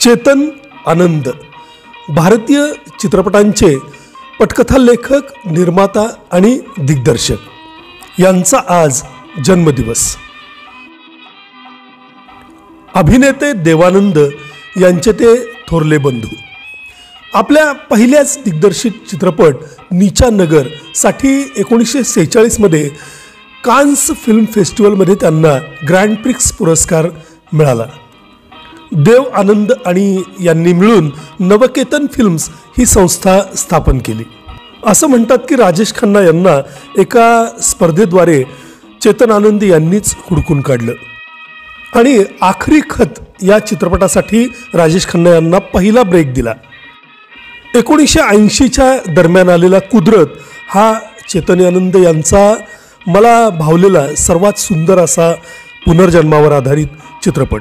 चेतन आनंद भारतीय चित्रपटांचे पटकथा लेखक, निर्माता आणि दिग्दर्शक यांचा आज जन्मदिवस। अभिनेते देवानंद यांचे ते थोरले बंधू। आपल्या पहिल्याच दिग्दर्शित चित्रपट नीचा नगर साठी 1946 मध्ये कान्स फिल्म फेस्टिवलमध्ये त्यांना ग्रँड प्रिक्स पुरस्कार मिळाला। देव आनंद आणि यांनी मिळून नवकेतन फिल्म्स ही संस्था स्थापन केली। असं म्हणतात की राजेश खन्ना यांना एका स्पर्धेद्वारे चेतन आनंद यांनीच हुडकून काढलं आणि आखरी खत या चित्रपटासाठी राजेश खन्ना यांना पहिला ब्रेक दिला। 1980च्या दरम्यान आलेला कुदरत हा चेतन आनंद यांचा मला भावलेला सर्वात सुंदर असा पुनर्जन्मावर आधारित चित्रपट।